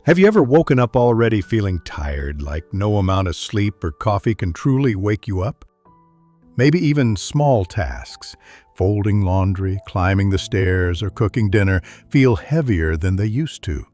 Have you ever woken up already feeling tired, like no amount of sleep or coffee can truly wake you up? Maybe even small tasks, folding laundry, climbing the stairs, or cooking dinner, feel heavier than they used to.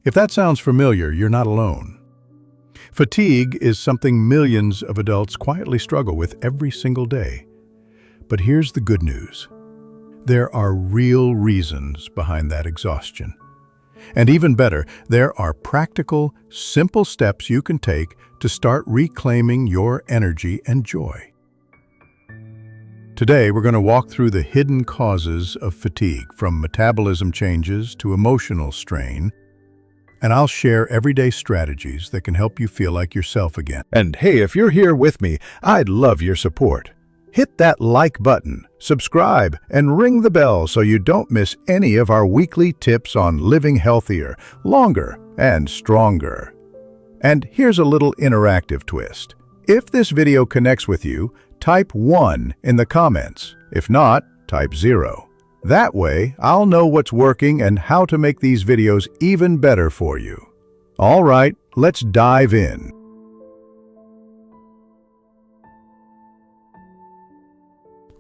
If that sounds familiar, you're not alone. Fatigue is something millions of adults quietly struggle with every single day. But here's the good news. There are real reasons behind that exhaustion. And even better, there are practical, simple steps you can take to start reclaiming your energy and joy. Today, we're going to walk through the hidden causes of fatigue, from metabolism changes to emotional strain, and I'll share everyday strategies that can help you feel like yourself again. And hey, if you're here with me, I'd love your support. Hit that like button, subscribe, and ring the bell so you don't miss any of our weekly tips on living healthier, longer, and stronger. And here's a little interactive twist. If this video connects with you, type 1 in the comments. If not, type 0. That way, I'll know what's working and how to make these videos even better for you. All right, let's dive in.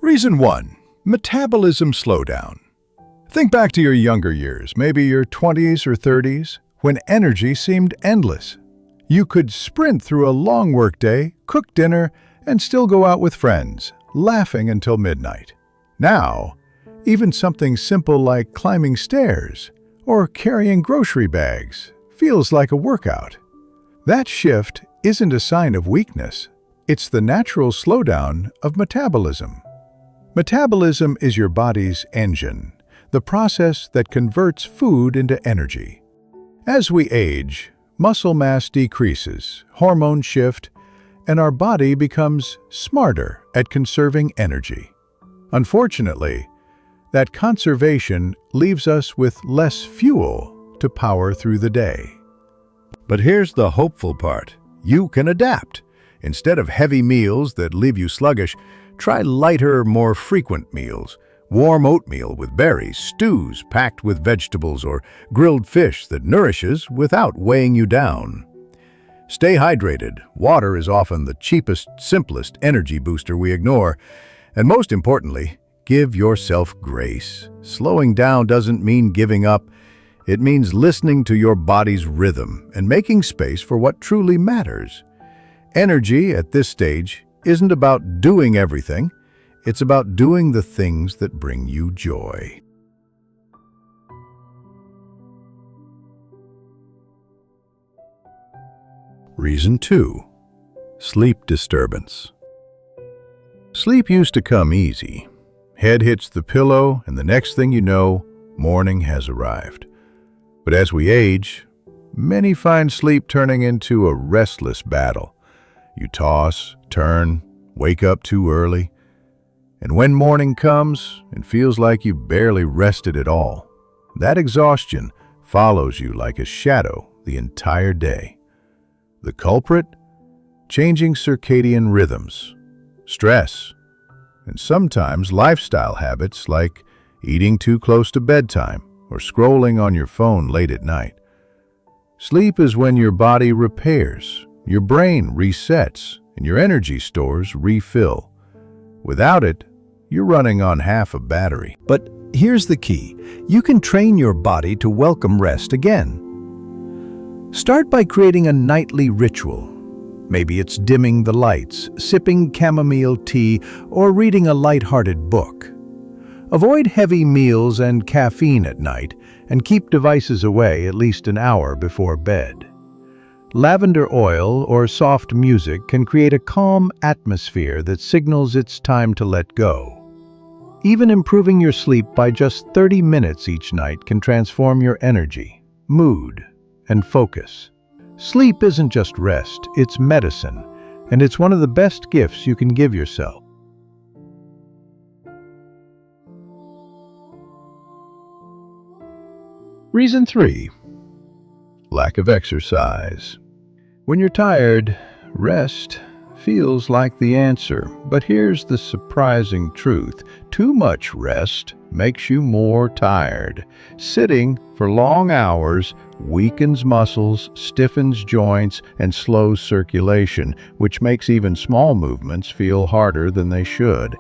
Reason 1. Metabolism slowdown. Think back to your younger years, maybe your 20s or 30s, when energy seemed endless. You could sprint through a long workday, cook dinner, and still go out with friends, laughing until midnight. Now, even something simple like climbing stairs or carrying grocery bags feels like a workout. That shift isn't a sign of weakness. It's the natural slowdown of metabolism. Metabolism is your body's engine, the process that converts food into energy. As we age, muscle mass decreases, hormones shift, and our body becomes smarter at conserving energy. Unfortunately, that conservation leaves us with less fuel to power through the day. But here's the hopeful part. You can adapt. Instead of heavy meals that leave you sluggish, try lighter, more frequent meals. Warm oatmeal with berries, stews packed with vegetables, or grilled fish that nourishes without weighing you down. Stay hydrated. Water is often the cheapest, simplest energy booster we ignore. And most importantly, give yourself grace. Slowing down doesn't mean giving up. It means listening to your body's rhythm and making space for what truly matters. Energy at this stage isn't about doing everything. It's about doing the things that bring you joy. Reason 2. Sleep disturbance. Sleep used to come easy. Head hits the pillow, and the next thing you know, morning has arrived. But as we age, many find sleep turning into a restless battle. You toss, turn, wake up too early, and when morning comes, it feels like you barely rested at all. That exhaustion follows you like a shadow the entire day. The culprit? Changing circadian rhythms, stress, and sometimes lifestyle habits like eating too close to bedtime or scrolling on your phone late at night. Sleep is when your body repairs, your brain resets, and your energy stores refill. Without it, you're running on half a battery. But here's the key. You can train your body to welcome rest again. Start by creating a nightly ritual. Maybe it's dimming the lights, sipping chamomile tea, or reading a light-hearted book. Avoid heavy meals and caffeine at night, and keep devices away at least an hour before bed. Lavender oil or soft music can create a calm atmosphere that signals it's time to let go. Even improving your sleep by just 30 minutes each night can transform your energy, mood, and focus. Sleep isn't just rest, it's medicine, and it's one of the best gifts you can give yourself. Reason 3. Lack of exercise. When you're tired, rest feels like the answer. But here's the surprising truth. Too much rest makes you more tired. Sitting for long hours weakens muscles, stiffens joints, and slows circulation, which makes even small movements feel harder than they should.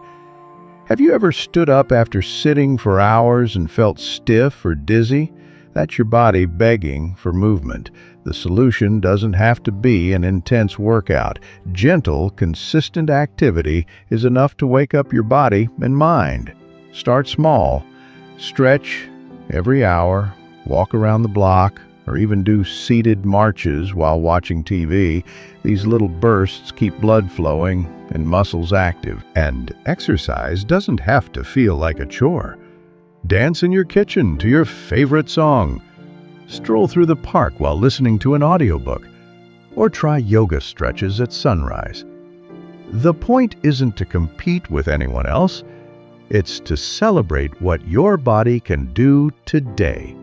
Have you ever stood up after sitting for hours and felt stiff or dizzy? That's your body begging for movement. The solution doesn't have to be an intense workout. Gentle, consistent activity is enough to wake up your body and mind. Start small. Stretch every hour, walk around the block, or even do seated marches while watching TV. These little bursts keep blood flowing and muscles active. And exercise doesn't have to feel like a chore. Dance in your kitchen to your favorite song. Stroll through the park while listening to an audiobook. Or try yoga stretches at sunrise. The point isn't to compete with anyone else. It's to celebrate what your body can do today.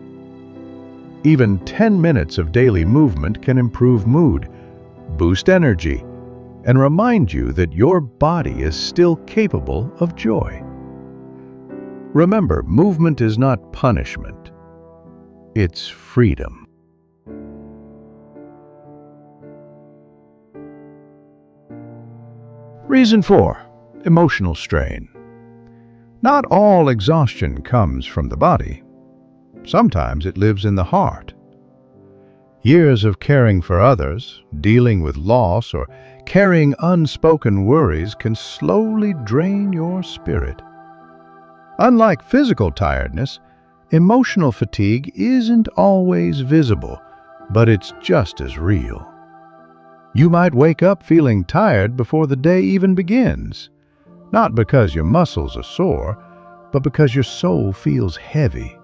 Even 10 minutes of daily movement can improve mood, boost energy, and remind you that your body is still capable of joy. Remember, movement is not punishment. It's freedom. Reason 4. Emotional strain. Not all exhaustion comes from the body. Sometimes it lives in the heart. Years of caring for others, dealing with loss, or carrying unspoken worries can slowly drain your spirit. Unlike physical tiredness, emotional fatigue isn't always visible, but it's just as real. You might wake up feeling tired before the day even begins, not because your muscles are sore, but because your soul feels heavy.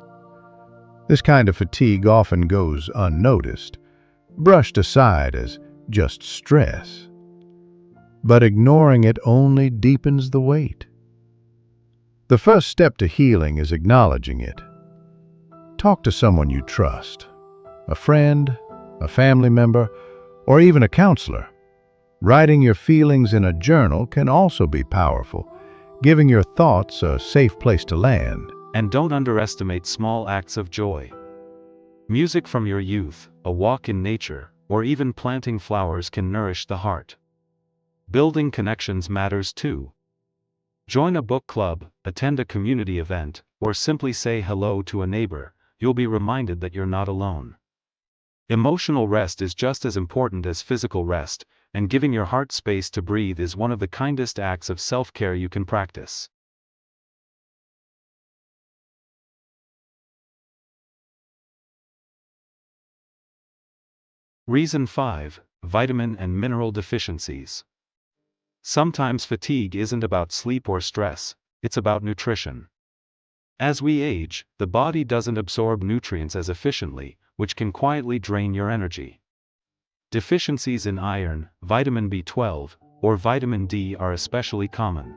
This kind of fatigue often goes unnoticed, brushed aside as just stress. But ignoring it only deepens the weight. The first step to healing is acknowledging it. Talk to someone you trust, a friend, a family member, or even a counselor. Writing your feelings in a journal can also be powerful, giving your thoughts a safe place to land. And don't underestimate small acts of joy. Music from your youth, a walk in nature, or even planting flowers can nourish the heart. Building connections matters too. Join a book club, attend a community event, or simply say hello to a neighbor. You'll be reminded that you're not alone. Emotional rest is just as important as physical rest, and giving your heart space to breathe is one of the kindest acts of self-care you can practice. Reason 5. Vitamin and mineral deficiencies. Sometimes fatigue isn't about sleep or stress, it's about nutrition. As we age, the body doesn't absorb nutrients as efficiently, which can quietly drain your energy. Deficiencies in iron, vitamin B12, or vitamin D are especially common.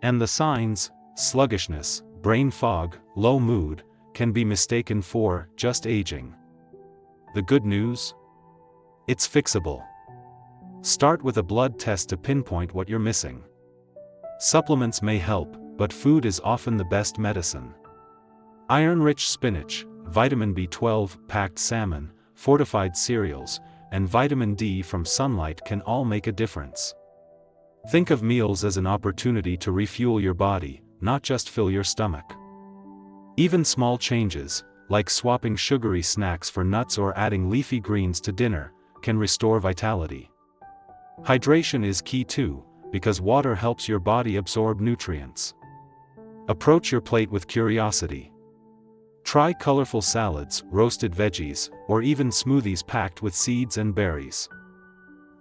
And the signs, sluggishness, brain fog, low mood, can be mistaken for just aging. The good news? It's fixable. Start with a blood test to pinpoint what you're missing. Supplements may help, but food is often the best medicine. Iron-rich spinach, vitamin B12-packed salmon, fortified cereals, and vitamin D from sunlight can all make a difference. Think of meals as an opportunity to refuel your body, not just fill your stomach. Even small changes, like swapping sugary snacks for nuts or adding leafy greens to dinner, can restore vitality. Hydration is key too, because water helps your body absorb nutrients. Approach your plate with curiosity. Try colorful salads, roasted veggies, or even smoothies packed with seeds and berries.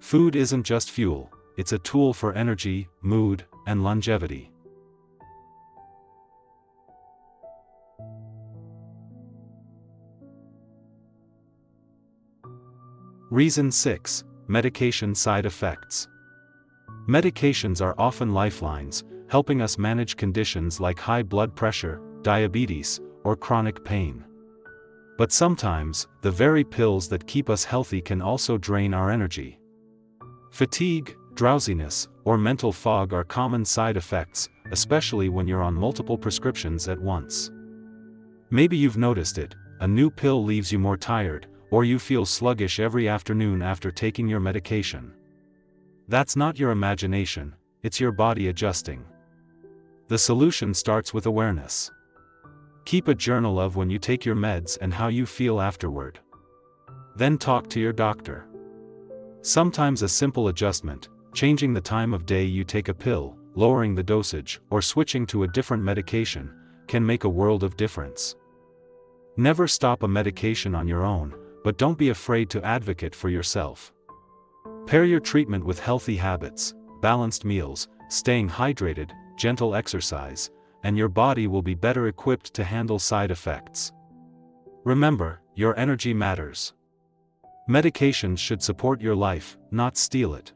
Food isn't just fuel, it's a tool for energy, mood, and longevity. Reason 6. Medication side effects. Medications are often lifelines, helping us manage conditions like high blood pressure, diabetes, or chronic pain. But sometimes, the very pills that keep us healthy can also drain our energy. Fatigue, drowsiness, or mental fog are common side effects, especially when you're on multiple prescriptions at once. Maybe you've noticed it, a new pill leaves you more tired, or you feel sluggish every afternoon after taking your medication. That's not your imagination, it's your body adjusting. The solution starts with awareness. Keep a journal of when you take your meds and how you feel afterward. Then talk to your doctor. Sometimes a simple adjustment, changing the time of day you take a pill, lowering the dosage, or switching to a different medication, can make a world of difference. Never stop a medication on your own, but don't be afraid to advocate for yourself. Pair your treatment with healthy habits, balanced meals, staying hydrated, gentle exercise, and your body will be better equipped to handle side effects. Remember, your energy matters. Medications should support your life, not steal it.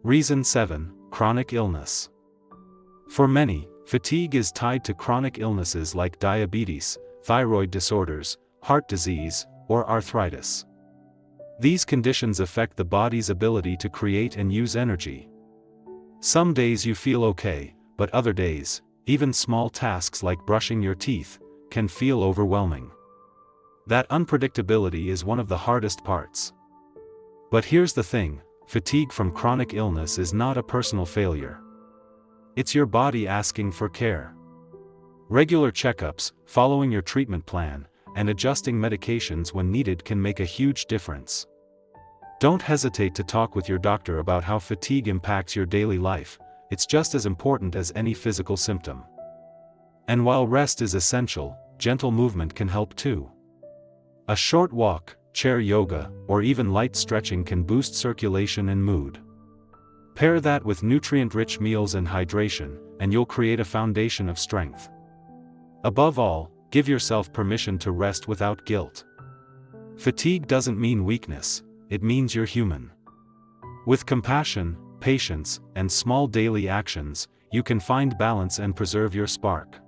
Reason 7. Chronic illness. For many, fatigue is tied to chronic illnesses like diabetes, thyroid disorders, heart disease, or arthritis. These conditions affect the body's ability to create and use energy. Some days you feel okay, but other days, even small tasks like brushing your teeth, can feel overwhelming. That unpredictability is one of the hardest parts. But here's the thing, fatigue from chronic illness is not a personal failure. It's your body asking for care. Regular checkups, following your treatment plan, and adjusting medications when needed can make a huge difference. Don't hesitate to talk with your doctor about how fatigue impacts your daily life, it's just as important as any physical symptom. And while rest is essential, gentle movement can help too. A short walk, chair yoga, or even light stretching can boost circulation and mood. Pair that with nutrient-rich meals and hydration, and you'll create a foundation of strength. Above all, give yourself permission to rest without guilt. Fatigue doesn't mean weakness, it means you're human. With compassion, patience, and small daily actions, you can find balance and preserve your spark.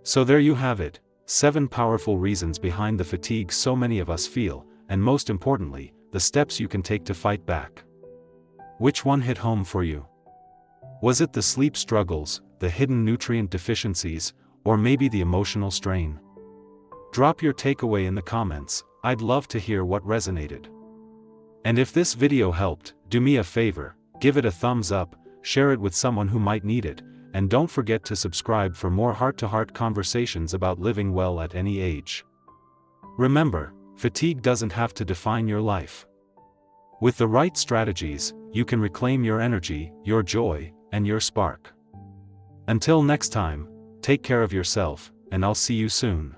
So there you have it, 7 powerful reasons behind the fatigue so many of us feel, and most importantly, the steps you can take to fight back. Which one hit home for you? Was it the sleep struggles, the hidden nutrient deficiencies, or maybe the emotional strain? Drop your takeaway in the comments, I'd love to hear what resonated. And if this video helped, do me a favor, give it a thumbs up, share it with someone who might need it, and don't forget to subscribe for more heart-to-heart conversations about living well at any age. Remember, fatigue doesn't have to define your life. With the right strategies, you can reclaim your energy, your joy, and your spark. Until next time, take care of yourself, and I'll see you soon.